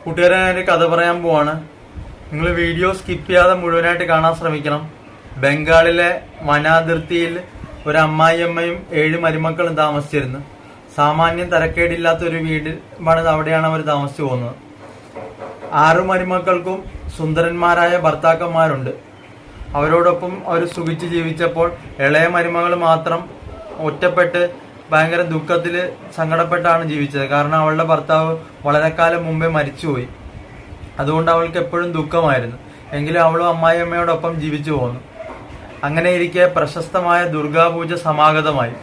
കൂട്ടുകാരെ, ഞാനൊരു കഥ പറയാൻ പോവാണ്. നിങ്ങൾ വീഡിയോ സ്കിപ്പ് ചെയ്യാതെ മുഴുവനായിട്ട് കാണാൻ ശ്രമിക്കണം. ബംഗാളിലെ വനാതിർത്തിയിൽ ഒരു അമ്മായിയമ്മയും 7 മരുമക്കളും താമസിച്ചിരുന്നു. സാമാന്യം തരക്കേടില്ലാത്ത ഒരു വീട് പണിത് അവിടെയാണ് അവർ താമസിച്ചു പോകുന്നത്. 6 മരുമക്കൾക്കും സുന്ദരന്മാരായ ഭർത്താക്കന്മാരുണ്ട്. അവരോടൊപ്പം അവർ സുഖിച്ച് ജീവിച്ചപ്പോൾ ഇളയ മരുമകൾ മാത്രം ഒറ്റപ്പെട്ട് ഭയങ്കര ദുഃഖത്തിൽ സങ്കടപ്പെട്ടാണ് ജീവിച്ചത്. കാരണം അവളുടെ ഭർത്താവ് വളരെ കാലം മുമ്പേ മരിച്ചുപോയി. അതുകൊണ്ട് അവൾക്ക് എപ്പോഴും ദുഃഖമായിരുന്നു. എങ്കിലും അവളും അമ്മായിയമ്മയോടൊപ്പം ജീവിച്ചു പോന്നു. അങ്ങനെ ഇരിക്കെ പ്രശസ്തമായ ദുർഗാപൂജ സമാഗതമായി.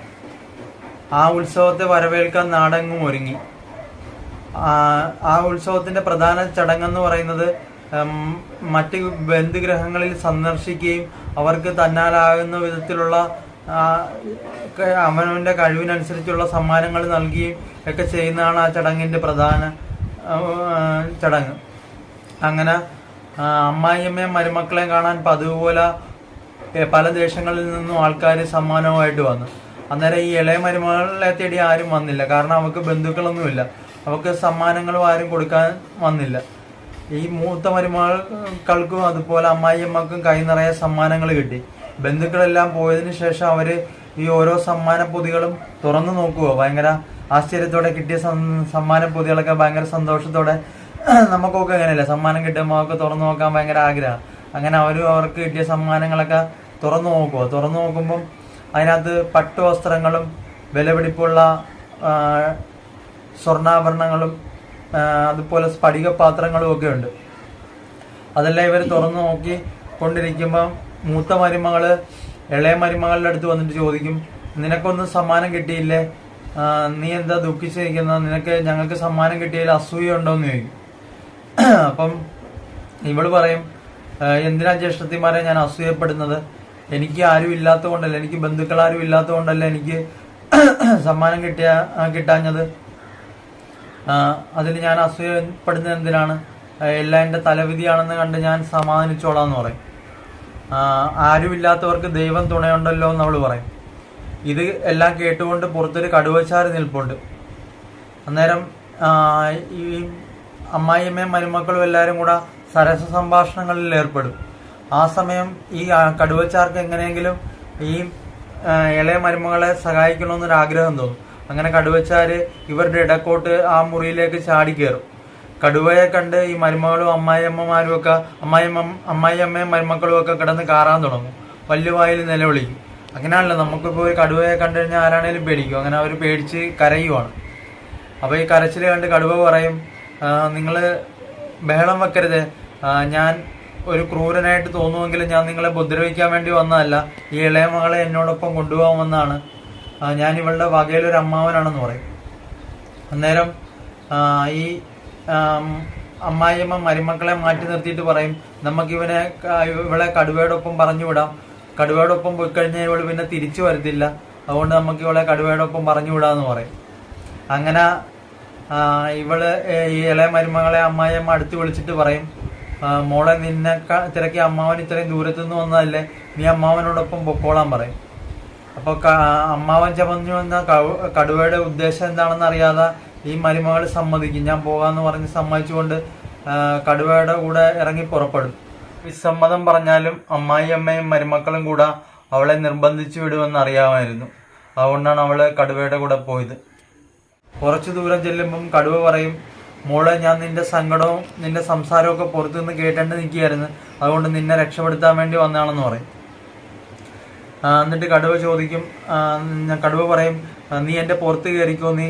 ആ ഉത്സവത്തെ വരവേൽക്കാൻ നാടെങ്ങും ഒരുങ്ങി. ആ ഉത്സവത്തിന്റെ പ്രധാന ചടങ്ങെന്ന് പറയുന്നത് മറ്റ് ബന്ധുഗ്രഹങ്ങളിൽ സന്ദർശിക്കുകയും അവർക്ക് തന്നാലാകുന്ന വിധത്തിലുള്ള അവനവന്റെ കഴിവിനനുസരിച്ചുള്ള സമ്മാനങ്ങൾ നൽകുകയും ഒക്കെ ചെയ്യുന്നതാണ് ആ ചടങ്ങിന്റെ പ്രധാന ചടങ്ങ്. അങ്ങനെ അമ്മായിയമ്മയും മരുമക്കളെയും കാണാൻ പതിവ് പോലെ പല ദേശങ്ങളിൽ നിന്നും ആൾക്കാർ സമ്മാനവുമായിട്ട് വന്നു. അന്നേരം ഈ ഇളയ മരുമകളെ തേടി ആരും വന്നില്ല. കാരണം അവർക്ക് ബന്ധുക്കളൊന്നുമില്ല. അവർക്ക് സമ്മാനങ്ങളും ആരും കൊടുക്കാൻ വന്നില്ല. ഈ മൂത്ത മരുമക്കൾക്കും അതുപോലെ അമ്മായിയമ്മക്കും കൈ നിറയെ സമ്മാനങ്ങൾ കിട്ടി. ബന്ധുക്കളെല്ലാം പോയതിനു ശേഷം അവര് ഈ ഓരോ സമ്മാന പൊതികളും തുറന്നു നോക്കുക. ഭയങ്കര ആശ്ചര്യത്തോടെ കിട്ടിയ സമ്മാന പൊതികളൊക്കെ ഭയങ്കര സന്തോഷത്തോടെ, നമുക്കൊക്കെ അങ്ങനെയല്ലേ, സമ്മാനം കിട്ടുമ്പോൾ അവർക്ക് തുറന്നു നോക്കാൻ ഭയങ്കര ആഗ്രഹം. അങ്ങനെ അവർക്ക് കിട്ടിയ സമ്മാനങ്ങളൊക്കെ തുറന്നു നോക്കുക. തുറന്നു നോക്കുമ്പം അതിനകത്ത് പട്ടുവസ്ത്രങ്ങളും വിലപിടിപ്പുള്ള സ്വർണ്ണാഭരണങ്ങളും അതുപോലെ സ്ഫടിക പാത്രങ്ങളും ഒക്കെ ഉണ്ട്. അതെല്ലാം ഇവർ തുറന്നു നോക്കി കൊണ്ടിരിക്കുമ്പം മൂത്ത മരുമകള് ഇളയ മരുമകളുടെ അടുത്ത് വന്നിട്ട് ചോദിക്കും, നിനക്കൊന്നും സമ്മാനം കിട്ടിയില്ലേ, നീ എന്താ ദുഃഖിച്ചിരിക്കുന്നത്, നിനക്ക് ഞങ്ങൾക്ക് സമ്മാനം കിട്ടിയതിൽ അസൂയ ഉണ്ടോന്ന് ചോദിക്കും. അപ്പം ഇവള് പറയും, എന്തിനാ ജ്യേഷ്ഠത്തിമാരെ ഞാൻ അസൂയപ്പെടുന്നത്, എനിക്ക് ആരും ഇല്ലാത്തത് കൊണ്ടല്ല, എനിക്ക് ബന്ധുക്കൾ ആരും ഇല്ലാത്തത് കൊണ്ടല്ല എനിക്ക് സമ്മാനം കിട്ടാഞ്ഞത്. അതിൽ ഞാൻ അസൂയപ്പെടുന്നത് എന്തിനാണ്, എല്ലാം എൻ്റെ തലവിധിയാണെന്ന് കണ്ട് ഞാൻ സമാധാനിച്ചോളാന്ന് പറയും. ആരുമില്ലാത്തവർക്ക് ദൈവം തുണയുണ്ടല്ലോ എന്ന് അവള് പറയും. ഇത് എല്ലാം കേട്ടുകൊണ്ട് പുറത്തൊരു കടുവച്ചാറ് നിൽപ്പുണ്ട്. അന്നേരം ഈ അമ്മായിയമ്മയും മരുമക്കളും എല്ലാവരും കൂടെ സരസ സംഭാഷണങ്ങളിൽ ഏർപ്പെടും. ആ സമയം ഈ കടുവച്ചാർക്ക് എങ്ങനെയെങ്കിലും ഈ ഇളയ മരുമകളെ സഹായിക്കണമെന്നൊരാഗ്രഹം തോന്നും. അങ്ങനെ കടുവച്ചാര് ഇവരുടെ ഇടക്കോട്ട് ആ മുറിയിലേക്ക് ചാടിക്കയറും. കടുവയെ കണ്ട് ഈ മരുമകളും അമ്മായിയമ്മമാരും ഒക്കെ അമ്മായിയമ്മയും മരുമക്കളും ഒക്കെ കിടന്ന് കാറാൻ തുടങ്ങും. വലിയ വായിൽ നിലവിളിക്കും. അങ്ങനെയാണല്ലോ, നമുക്കിപ്പോൾ ഒരു കടുവയെ കണ്ടു കഴിഞ്ഞാൽ ആരാണേലും പേടിക്കും. അങ്ങനെ അവർ പേടിച്ച് കരയുവാണ്. അപ്പോൾ ഈ കരച്ചിൽ കണ്ട് കടുവ പറയും, നിങ്ങൾ ബഹളം വെക്കരുത്, ഞാൻ ഒരു ക്രൂരനായിട്ട് തോന്നുമെങ്കിലും ഞാൻ നിങ്ങളെ ഉപദ്രവിക്കാൻ വേണ്ടി വന്നതല്ല, ഈ ഇളയ മകളെ എന്നോടൊപ്പം കൊണ്ടുപോകാൻ വന്നതാണ്, ഞാൻ ഇവളുടെ വകയിലൊരു അമ്മാവനാണെന്ന് പറയും. അന്നേരം ഈ അമ്മായിയമ്മ മരുമക്കളെ മാറ്റി നിർത്തിയിട്ട് പറയും, ഇവളെ കടുവയോടൊപ്പം പറഞ്ഞുവിടാം, കടുവയോടൊപ്പം പോയി കഴിഞ്ഞാൽ ഇവള് പിന്നെ തിരിച്ചു വരത്തില്ല, അതുകൊണ്ട് നമുക്ക് ഇവളെ കടുവയോടൊപ്പം പറഞ്ഞുവിടാന്ന് പറയും. അങ്ങനെ ഇവള് ഈ ഇളയ മരുമകളെ അമ്മായിയമ്മ അടുത്ത് വിളിച്ചിട്ട് പറയും, മോളെ നിന്നെ തിരക്കി അമ്മാവൻ ഇത്രയും ദൂരത്തു നിന്ന് വന്നതല്ലേ, നീ അമ്മാവനോടൊപ്പം പൊക്കോളാൻ പറയും. അപ്പൊ അമ്മാവൻ ചമഞ്ഞു വന്ന കടുവയുടെ ഉദ്ദേശം എന്താണെന്ന് അറിയാതെ ഈ മരുമകൾ സമ്മതിക്കും. ഞാൻ പോകാന്ന് പറഞ്ഞ് സമ്മതിച്ചുകൊണ്ട് കടുവയുടെ കൂടെ ഇറങ്ങി പുറപ്പെടും. വിസമ്മതം പറഞ്ഞാലും അമ്മായിയമ്മയും മരുമക്കളും കൂടെ അവളെ നിർബന്ധിച്ചു വിടുമെന്ന് അറിയാമായിരുന്നു. അതുകൊണ്ടാണ് അവള് കടുവയുടെ കൂടെ പോയത്. കുറച്ചു ദൂരം ചെല്ലുമ്പം കടുവ പറയും, മോളെ, ഞാൻ നിന്റെ സങ്കടവും നിന്റെ സംസാരവും ഒക്കെ പുറത്തുനിന്ന് കേട്ടേണ്ടി നിൽക്കുകയായിരുന്നു, അതുകൊണ്ട് നിന്നെ രക്ഷപ്പെടുത്താൻ വേണ്ടി വന്നതാണെന്ന് പറയും. എന്നിട്ട് കടുവ പറയും, നീ എൻ്റെ പുറത്ത് കയറിക്കോ, നീ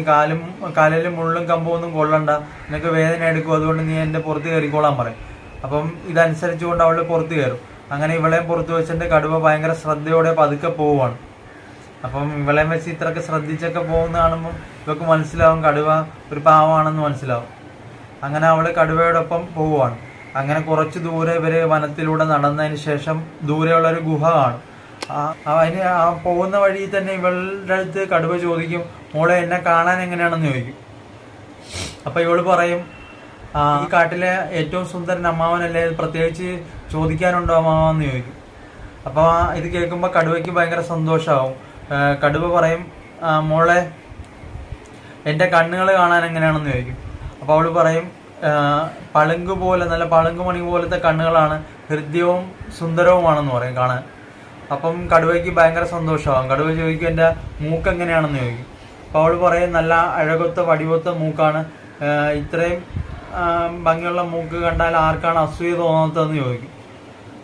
കാലിലും മുള്ളും കമ്പൊന്നും കൊള്ളണ്ട, നിനക്ക് വേദന എടുക്കും, അതുകൊണ്ട് നീ എൻ്റെ പുറത്ത് കയറിക്കോളാൻ പറയും. അപ്പം ഇതനുസരിച്ചുകൊണ്ട് അവൾ പുറത്ത് കയറും. അങ്ങനെ ഇവളെയും പുറത്ത് വെച്ചിട്ട് കടുവ ഭയങ്കര ശ്രദ്ധയോടെ പതുക്കെ പോവുകയാണ്. അപ്പം ഇവളെയും വെച്ച് ഇത്രയൊക്കെ ശ്രദ്ധിച്ചൊക്കെ പോകുന്ന കാണുമ്പം ഇവർക്ക് മനസ്സിലാവും കടുവ ഒരു പാവമാണെന്ന് മനസ്സിലാവും. അങ്ങനെ അവള് കടുവയോടൊപ്പം പോവുകയാണ്. അങ്ങനെ കുറച്ച് ദൂരെ ഇവര് വനത്തിലൂടെ നടന്നതിന് ശേഷം ദൂരെയുള്ളൊരു ഗുഹ കാണും. അതിന് പോകുന്ന വഴി തന്നെ ഇവളുടെ അടുത്ത് കടുവ ചോദിക്കും, മോളെ എന്നെ കാണാൻ എങ്ങനെയാണെന്ന് ചോദിക്കും. അപ്പൊ ഇവള് പറയും, ഈ കാട്ടിലെ ഏറ്റവും സുന്ദരൻ അമ്മാവനല്ലേ, പ്രത്യേകിച്ച് ചോദിക്കാനുണ്ടോ അമ്മാവെന്ന് ചോദിക്കും. അപ്പൊ ഇത് കേൾക്കുമ്പോ കടുവയ്ക്ക് ഭയങ്കര സന്തോഷമാവും. കടുവ പറയും, മോളെ എന്റെ കണ്ണുകൾ കാണാൻ എങ്ങനെയാണെന്ന് ചോദിക്കും. അപ്പൊ അവള് പറയും, പളുങ്ക് പോലെ, നല്ല പളുങ്ക് മണി പോലത്തെ കണ്ണുകളാണ്, ഹൃദ്യവും സുന്ദരവുമാണെന്ന് പറയും കാണാൻ. അപ്പം കടുവയ്ക്ക് ഭയങ്കര സന്തോഷമാകും. കടുവ ചോദിക്കും എൻ്റെ മൂക്ക് എങ്ങനെയാണെന്ന് ചോദിക്കും. അപ്പോൾ അവൾ പറയും നല്ല അഴകൊത്ത വടിവൊത്ത മൂക്കാണ്, ഇത്രയും ഭംഗിയുള്ള മൂക്ക് കണ്ടാൽ ആർക്കാണ് അസൂയ തോന്നാത്തതെന്ന് ചോദിക്കും.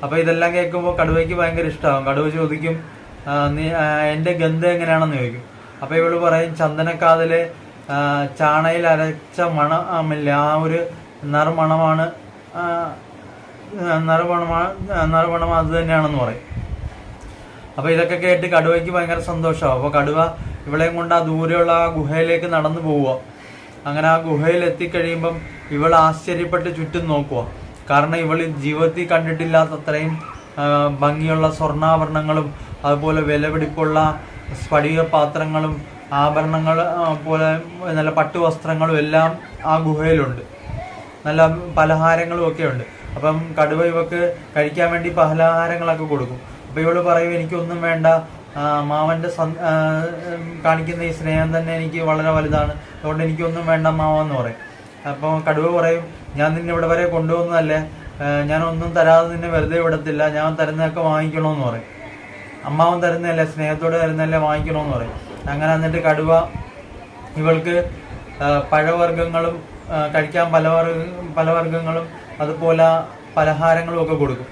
അപ്പോൾ ഇതെല്ലാം കേൾക്കുമ്പോൾ കടുവയ്ക്ക് ഭയങ്കര ഇഷ്ടമാകും. കടുവ ചോദിക്കും എൻ്റെ ഗന്ധം എങ്ങനെയാണെന്ന് ചോദിക്കും. അപ്പോൾ ഇവള് പറയും ചന്ദനക്കാതിലെ ചാണയിൽ അരച്ച മണമില്ല, ആ ഒരു നറുമണമാണ് അത് തന്നെയാണെന്ന് പറയും. അപ്പോൾ ഇതൊക്കെ കേട്ട് കടുവയ്ക്ക് ഭയങ്കര സന്തോഷമാവും. അപ്പോൾ കടുവ ഇവളെയും കൊണ്ട് ആ ദൂരെയുള്ള ആ ഗുഹയിലേക്ക് നടന്നു പോവുക. അങ്ങനെ ആ ഗുഹയിൽ എത്തിക്കഴിയുമ്പം ഇവൾ ആശ്ചര്യപ്പെട്ട് ചുറ്റും നോക്കുക. കാരണം ഇവൾ ജീവിതത്തിൽ കണ്ടിട്ടില്ലാത്തത്രയും ഭംഗിയുള്ള സ്വർണ്ണാഭരണങ്ങളും അതുപോലെ വിലപിടിപ്പുള്ള സ്ഫടിക പാത്രങ്ങളും ആഭരണങ്ങൾ പോലെ നല്ല പട്ടുവസ്ത്രങ്ങളും എല്ലാം ആ ഗുഹയിലുണ്ട്. നല്ല പലഹാരങ്ങളും ഒക്കെ ഉണ്ട്. അപ്പം കടുവ ഇവക്ക് കഴിക്കാൻ വേണ്ടി പലഹാരങ്ങളൊക്കെ കൊടുക്കും. അപ്പോൾ ഇവള് പറയും എനിക്കൊന്നും വേണ്ട, മാവൻ്റെ കാണിക്കുന്ന ഈ സ്നേഹം തന്നെ എനിക്ക് വളരെ വലുതാണ്, അതുകൊണ്ട് എനിക്കൊന്നും വേണ്ട മാവെന്ന് പറയും. അപ്പോൾ കടുവ പറയും ഞാൻ നിന്നെ ഇവിടെ വരെ കൊണ്ടുപോകുന്നതല്ലേ, ഞാനൊന്നും തരാതെ നിന്നെ വെറുതെ വിടത്തില്ല, ഞാൻ തരുന്നതൊക്കെ വാങ്ങിക്കണമെന്ന് പറയും. അമ്മാവൻ തരുന്നതല്ലേ, സ്നേഹത്തോടെ തരുന്നതല്ലേ, വാങ്ങിക്കണമെന്ന് പറയും. അങ്ങനെ എന്നിട്ട് കടുവ ഇവൾക്ക് പഴവർഗ്ഗങ്ങളും കഴിക്കാൻ പലവർഗ്ഗങ്ങളും അതുപോലെ പലഹാരങ്ങളും ഒക്കെ കൊടുക്കും.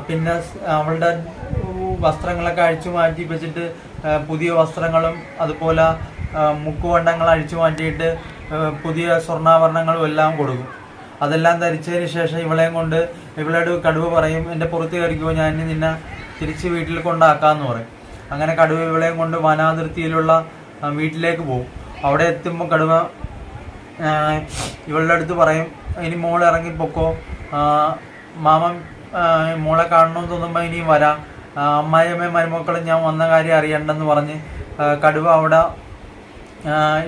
പിന്നെ അവളുടെ വസ്ത്രങ്ങളൊക്കെ അഴിച്ചു മാറ്റി വെച്ചിട്ട് പുതിയ വസ്ത്രങ്ങളും അതുപോലെ മുക്കുവണ്ടങ്ങൾ അഴിച്ചു മാറ്റിയിട്ട് പുതിയ സ്വർണ്ണാഭരണങ്ങളും എല്ലാം കൊടുക്കും. അതെല്ലാം ധരിച്ചതിന് ശേഷം ഇവളെയും കൊണ്ട് ഇവളോട് കടുവ പറയും എൻ്റെ പുറത്ത് കയറിക്കോ, ഞാൻ നിന്നെ തിരിച്ച് വീട്ടിൽ കൊണ്ടാക്കാമെന്ന് പറയും. അങ്ങനെ കടുവ ഇവളെയും കൊണ്ട് വനാതിർത്തിയിലുള്ള വീട്ടിലേക്ക് പോകും. അവിടെ എത്തുമ്പോൾ കടുവ ഇവളുടെ അടുത്ത് പറയും ഇനി മോൾ ഇറങ്ങിപ്പൊക്കോ, മാമൻ മോളെ കാണണമെന്ന് തോന്നുമ്പോൾ ഇനിയും വരാം, അമ്മായിയമ്മയും മരുമക്കളും ഞാൻ വന്ന കാര്യം അറിയണ്ടെന്ന് പറഞ്ഞ് കടുവ അവിടെ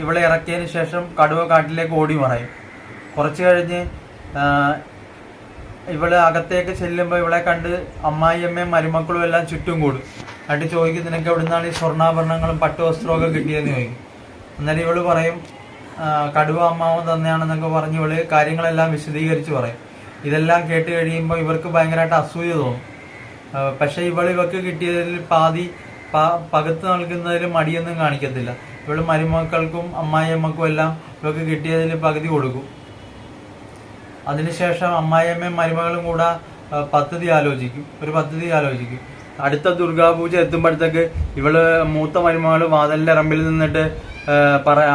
ഇവളെ ഇറക്കിയതിന് ശേഷം കടുവ കാട്ടിലേക്ക് ഓടി മറയും. കുറച്ച് കഴിഞ്ഞ് ഇവള് അകത്തേക്ക് ചെല്ലുമ്പോൾ ഇവളെ കണ്ട് അമ്മായിയമ്മയും മരുമക്കളും എല്ലാം ചുറ്റും കൂടും. എന്നിട്ട് ചോദിക്കും നിനക്ക് എവിടുന്നാണ് ഈ സ്വർണ്ണാഭരണങ്ങളും പട്ടുവസ്ത്രമൊക്കെ കിട്ടിയതെന്ന് ചോദിക്കും. എന്നാലും ഇവള് പറയും കടുവ അമ്മാവൻ തന്നെയാണെന്നൊക്കെ പറഞ്ഞ് ഇവള് കാര്യങ്ങളെല്ലാം വിശദീകരിച്ച് പറയും. ഇതെല്ലാം കേട്ട് കഴിയുമ്പോൾ ഇവർക്ക് ഭയങ്കരമായിട്ട് അസൂയ തോന്നും. പക്ഷെ ഇവക്ക് കിട്ടിയതിൽ പാതി പകുത്ത് നൽകുന്നതിൽ മടിയൊന്നും കാണിക്കത്തില്ല. ഇവള് മരുമക്കൾക്കും അമ്മായിയമ്മക്കും എല്ലാം ഇവർക്ക് കിട്ടിയതിൽ പകുതി കൊടുക്കും. അതിനുശേഷം അമ്മായിയമ്മയും മരുമകളും കൂടെ ഒരു പദ്ധതി ആലോചിക്കും. അടുത്ത ദുർഗാപൂജ എത്തുമ്പോഴത്തേക്ക് ഇവള് മൂത്ത മരുമകൾ വാതിലിന്റെ ഇറമ്പിൽ നിന്നിട്ട്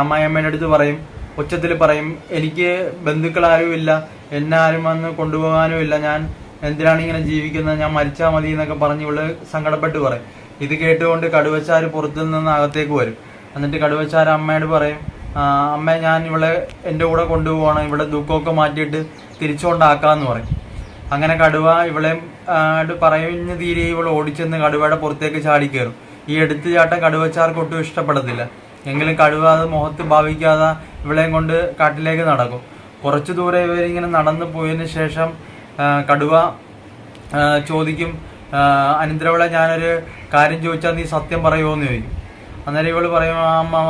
അമ്മായിയമ്മേൻ്റെ അടുത്ത് പറയും, ഉച്ചത്തിൽ പറയും എനിക്ക് ബന്ധുക്കളാരും ഇല്ല, എന്നെ ആരും വന്ന് കൊണ്ടുപോകാനും ഇല്ല, ഞാൻ എന്തിനാണ് ഇങ്ങനെ ജീവിക്കുന്നത്, ഞാൻ മരിച്ചാൽ മതി എന്നൊക്കെ പറഞ്ഞ് ഇവള് സങ്കടപ്പെട്ട് പറയും. ഇത് കേട്ടുകൊണ്ട് കടുവച്ചാർ പുറത്തു നിന്ന് അകത്തേക്ക് വരും. എന്നിട്ട് കടുവച്ചാർ അമ്മയോട് പറയും അമ്മ ഞാൻ ഇവളെ എൻ്റെ കൂടെ കൊണ്ടുപോവാണ്, ഇവിടെ ദുഃഖമൊക്കെ മാറ്റിയിട്ട് തിരിച്ചുകൊണ്ടാക്കാന്ന് പറയും. അങ്ങനെ കടുവ ഇവളെ പറയുന്ന തീരെ ഇവൾ ഓടിച്ചെന്ന് കടുവയുടെ പുറത്തേക്ക് ചാടിക്കയറും. ഈ എടുത്തു ചാട്ടം കടുവച്ചാർക്ക് ഒട്ടും ഇഷ്ടപ്പെടത്തില്ല. എങ്കിലും കടുവ അത് മുഖത്ത് ഭാവിക്കാതെ ഇവളെയും കൊണ്ട് കാട്ടിലേക്ക് നടക്കും. കുറച്ചു ദൂരെ ഇവരിങ്ങനെ നടന്നു പോയതിന് ശേഷം കടുവ ചോദിക്കും അനന്തരവളെ ഞാനൊരു കാര്യം ചോദിച്ചാൽ നീ സത്യം പറയുമോ എന്ന് ചോദിക്കും. അന്നേരം ഇവള് പറയും അമ്മാവ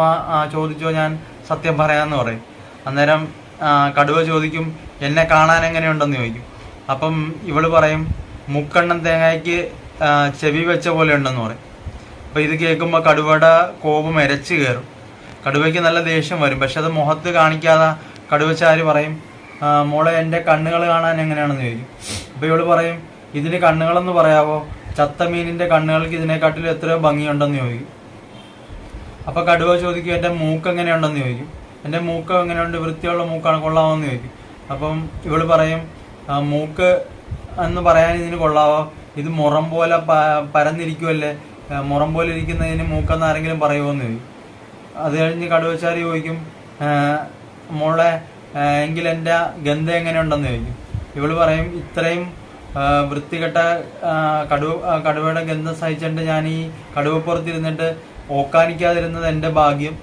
ചോദിച്ചോ, ഞാൻ സത്യം പറയാമെന്ന് പറയും. അന്നേരം കടുവ ചോദിക്കും എന്നെ കാണാൻ എങ്ങനെയുണ്ടെന്ന് ചോദിക്കും. അപ്പം ഇവള് പറയും മുക്കണ്ണൻ തേങ്ങയ്ക്ക് ചെവി വെച്ച പോലെ ഉണ്ടെന്ന് പറയും. അപ്പോൾ ഇത് കേൾക്കുമ്പോൾ കടുവയുടെ കോപം എരച്ച് കയറും. കടുവയ്ക്ക് നല്ല ദേഷ്യം വരും. പക്ഷെ അത് മുഖത്ത് കാണിക്കാതെ കടുവച്ചാര് പറയും മോളെ എൻ്റെ കണ്ണുകൾ കാണാൻ എങ്ങനെയാണെന്ന് ചോദിക്കും. അപ്പോൾ ഇവള് പറയും ഇതിന് കണ്ണുകളെന്ന് പറയാവോ, ചത്ത മീനിൻ്റെ കണ്ണുകൾക്ക് ഇതിനെക്കാട്ടിലും എത്രയോ ഭംഗിയുണ്ടെന്ന് ചോദിക്കും. അപ്പോൾ കടുവ ചോദിക്കും എൻ്റെ മൂക്ക് എങ്ങനെയുണ്ടെന്ന് ചോദിക്കും. എൻ്റെ മൂക്ക് എങ്ങനെയുണ്ട്, വൃത്തിയുള്ള മൂക്കാണ്, കൊള്ളാമെന്ന് ചോദിക്കും. അപ്പം ഇവള് പറയും മൂക്ക് എന്ന് പറയാൻ ഇതിന് കൊള്ളാവോ, ഇത് മുറം പോലെ പരന്നിരിക്കുമല്ലേ, മുറം പോലെ ഇരിക്കുന്നതിന് മൂക്കെന്ന് ആരെങ്കിലും പറയുമോ എന്ന് ചോദിക്കും. അത് കഴിഞ്ഞ് കടുവച്ചാരി ചോദിക്കും മോളെ എങ്കിൽ എൻ്റെ ഗന്ധം എങ്ങനെയുണ്ടെന്ന് ചോദിക്കും. ഇവള് പറയും ഇത്രയും വൃത്തികെട്ട കടുവയുടെ ഗന്ധം സഹിച്ചിട്ട് ഞാൻ ഈ കടുവപ്പുറത്തിരുന്നിട്ട് ഓക്കാനിക്കാതിരുന്നത് എൻ്റെ ഭാഗ്യം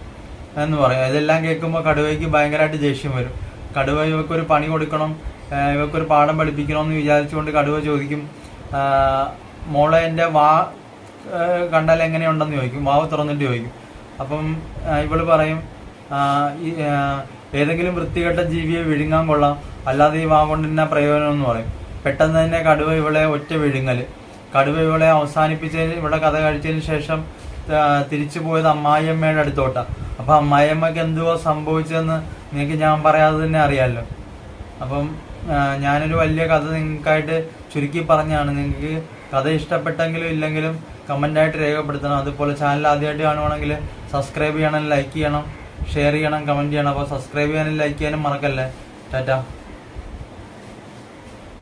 എന്ന് പറയും. ഇതെല്ലാം കേൾക്കുമ്പോൾ കടുവയ്ക്ക് ഭയങ്കരമായിട്ട് ദേഷ്യം വരും. കടുവ ഇവക്കൊരു പണി കൊടുക്കണം, ഇവക്കൊരു പാഠം പഠിപ്പിക്കണമെന്ന് വിചാരിച്ചുകൊണ്ട് കടുവ ചോദിക്കും മോളെ എൻ്റെ വാ കണ്ടാൽ എങ്ങനെയുണ്ടെന്ന് ചോദിക്കും. വാവ് തുറന്നിട്ട് ചോദിക്കും. അപ്പം ഇവള് പറയും ഏതെങ്കിലും വൃത്തികെട്ട ജീവിയെ വിഴുങ്ങാൻ കൊള്ളാം, അല്ലാതെ ഈ വാ കൊണ്ട് തന്നെ പ്രയോജനം എന്ന് പറയും. പെട്ടെന്ന് തന്നെ കടുവ ഇവളെ ഒറ്റ വിഴുങ്ങല്. കടുവ ഇവളെ അവസാനിപ്പിച്ചതിന് ഇവിടെ കഥ കഴിച്ചതിന് ശേഷം തിരിച്ചു പോയത് അമ്മായിയമ്മയുടെ അടുത്തോട്ടാ. അപ്പൊ അമ്മായിയമ്മക്ക് എന്തുവാ സംഭവിച്ചതെന്ന് നിങ്ങൾക്ക് ഞാൻ പറയാതെ തന്നെ അറിയാമല്ലോ. അപ്പം ഞാനൊരു വലിയ കഥ നിങ്ങൾക്കായിട്ട് ചുരുക്കി പറഞ്ഞാണ്. നിങ്ങൾക്ക് കഥ ഇഷ്ടപ്പെട്ടെങ്കിലും ഇല്ലെങ്കിലും കമൻ്റായിട്ട് രേഖപ്പെടുത്തണം. അതുപോലെ ചാനൽ ആദ്യമായിട്ട് കാണുവാണെങ്കിൽ സബ്സ്ക്രൈബ് ചെയ്യണം, ലൈക്ക് ചെയ്യണം, ഷെയർ ചെയ്യണം, കമൻറ്റ് ചെയ്യണം. അപ്പോൾ സബ്സ്ക്രൈബ് ചെയ്യാനും ലൈക്ക് ചെയ്യാനും മറക്കല്ലേ. ടാറ്റ.